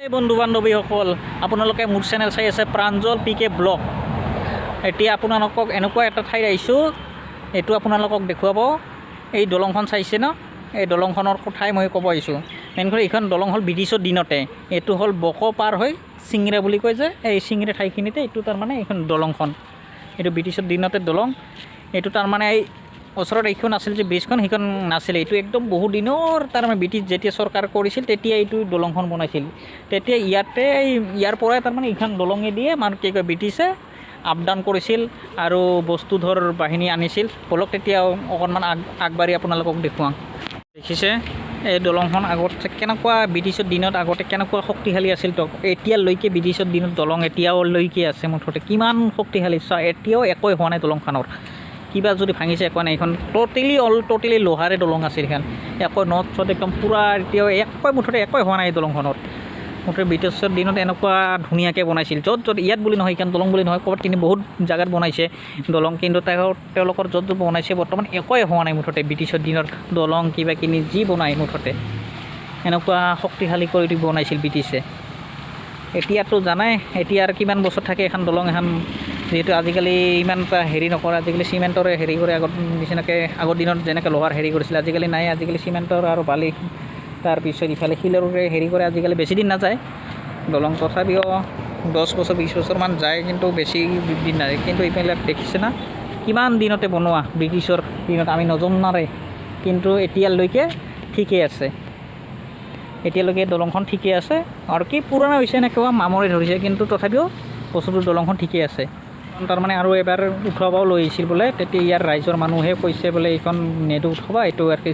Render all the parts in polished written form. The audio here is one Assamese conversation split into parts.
এই বন্ধু বান্ধৱীসকল আপোনালোকে মোৰ চেনেল চাই আছে প্ৰাঞ্জল পিকে ব্লগ। এতিয়া আপোনালোকক এনেকুৱা এটা ঠাইত আহিছোঁ, এইটো আপোনালোকক দেখুৱাব। এই দলংখন চাইছে ন, এই দলংখনৰ কথাই মই ক'ব আহিছোঁ। মেইন কৰি এইখন দলং হ'ল ব্ৰিটিছৰ দিনতে, এইটো হ'ল বক পাৰ হৈ চিংৰা বুলি কয় যে, এই চিংৰা ঠাইখিনিতে এইটো তাৰমানে এইখন দলংখন, এইটো ব্ৰিটিছৰ দিনতে দলং। এইটো তাৰমানে এই ওচৰত এইখন আছিল যে ব্ৰিজখন, সেইখন নাছিলে। এইটো একদম বহু দিনৰ তাৰমানে ব্ৰিটিছ যেতিয়া চৰকাৰ কৰিছিল তেতিয়া এইটো দলংখন বনাইছিল। তেতিয়া ইয়াৰ পৰাই তাৰমানে এইখন দলঙে দিয়ে মানে কি কয় ব্ৰিটিছে আপ ডাউন কৰিছিল আৰু বস্তু ধৰ বাহিনী আনিছিল। বলক তেতিয়া অকণমান আগবাঢ়ি আপোনালোকক দেখুৱাওঁ। দেখিছে এই দলংখন আগতে কেনেকুৱা ব্ৰিটিছৰ দিনত আগতে কেনেকুৱা শক্তিশালী আছিল। তো এতিয়ালৈকে ব্ৰিটিছৰ দিনত দলং এতিয়ালৈকে আছে, মুঠতে কিমান শক্তিশালী চোৱা। এতিয়াও একোৱে হোৱা নাই দলংখনৰ, কিবা যদি ভাঙিছে একো নাই। এইখন টোটেলি লোহাৰে দলং আছিল। এইখন একো নট চট একদম পূৰা এতিয়াও মুঠতে একোৱে হোৱা নাই দলংখনত। মুঠতে ব্ৰিটিছৰ দিনত এনেকুৱা ধুনীয়াকৈ বনাইছিল। য'ত ইয়াত বুলি নহয়, এইখন দলং বুলি নহয়, ক'ৰবাত কিন্তু বহুত জেগাত বনাইছে দলং, কিন্তু তেওঁলোকৰ য'ত বনাইছে বৰ্তমান একোৱে হোৱা নাই। মুঠতে ব্ৰিটিছৰ দিনত দলং কিবা কিনি যি বনায় মুঠতে এনেকুৱা শক্তিশালী কৰি বনাইছিল ব্ৰিটিছে। এতিয়াতো জানাই এতিয়া আৰু কিমান বছৰ থাকে এখন দলং এখন, যিহেতু আজিকালি ইমান এটা হেৰি নকৰে, আজিকালি চিমেণ্টৰে হেৰি কৰে। আগত নিচিনাকৈ আগৰ দিনত যেনেকৈ লোহাৰ হেৰি কৰিছিলে আজিকালি নাই। আজিকালি চিমেণ্টৰ আৰু বালি, তাৰপিছত ইফালে শিলৰে হেৰি কৰে। আজিকালি বেছি দিন নাযায় দলং, তথাপিও 10 বছৰ 20 বছৰমান যায়, কিন্তু বেছি দিন নাযায়। কিন্তু এইবিলাক দেখিছে না কিমান দিনতে বনোৱা, ব্ৰিটিছৰ দিনত আমি নজনাৰে, কিন্তু এতিয়ালৈকে ঠিকেই আছে। এতিয়ালৈকে দলংখন ঠিকেই আছে। আৰু কি পুৰণা হৈছে নে কিবা মামৰে ধৰিছে, কিন্তু তথাপিও বস্তুটো দলংখন ঠিকেই আছে। তাৰমানে আৰু এবাৰ উঠাবও লৈ আহিছিল বোলে, তেতিয়া ইয়াৰ ৰাইজৰ মানুহে কৈছে বোলে এইখন নেটো উঠাবা, এইটো আৰু কি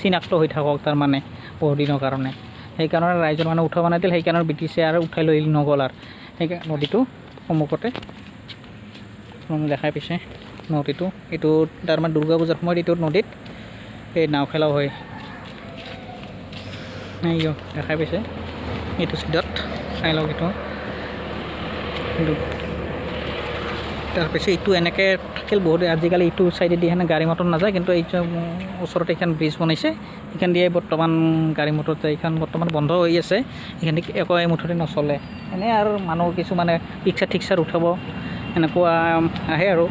চিনাক্ত হৈ থাকক তাৰমানে বহুদিনৰ কাৰণে। সেইকাৰণে ৰাইজৰ মানুহ উঠাব নাছিল, সেইকাৰণে ব্ৰিটিছে আৰু উঠাই লৈ নগ'ল। আৰু সেইকাৰণে নদীটো সন্মুখতে দেখাই পাইছে নদীটো, এইটো তাৰমানে দুৰ্গা পূজাৰ সময়ত এইটো নদীত এই নাও খেলাও হয়। দেখাই পাইছে এইটো চিধত চাই লওক। এইটো তাৰপিছত এইটো এনেকৈ থাকিল বহুত। আজিকালি এইটো চাইডেদি সেনে গাড়ী মটৰ নাযায়, কিন্তু এই ওচৰতে এইখন ব্ৰিজ বনাইছে, এইখন দিয়ে বৰ্তমান গাড়ী মটৰ যায়। এইখন বৰ্তমান বন্ধ হৈ আছে, এইখান একো মুঠতে নচলে। এনেই আৰু মানুহ কিছুমানে পিকচাৰ ঠিকচাৰ উঠাব এনেকুৱা আহে। আৰু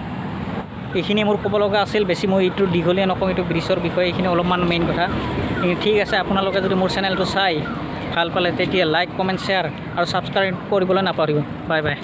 এইখিনি মোৰ ক'ব লগা আছিল, বেছি মই এইটো দীঘলীয়া নকওঁ। এইটো ব্ৰিজৰ বিষয়ে এইখিনি অলপমান মেইন কথা। ঠিক আছে, আপোনালোকে যদি মোৰ চেনেলটো চাই ভাল পালে তেতিয়া লাইক কমেণ্ট শ্বেয়াৰ আৰু ছাবস্ক্ৰাইব কৰিবলৈ নাপাহৰিব। Bye bye.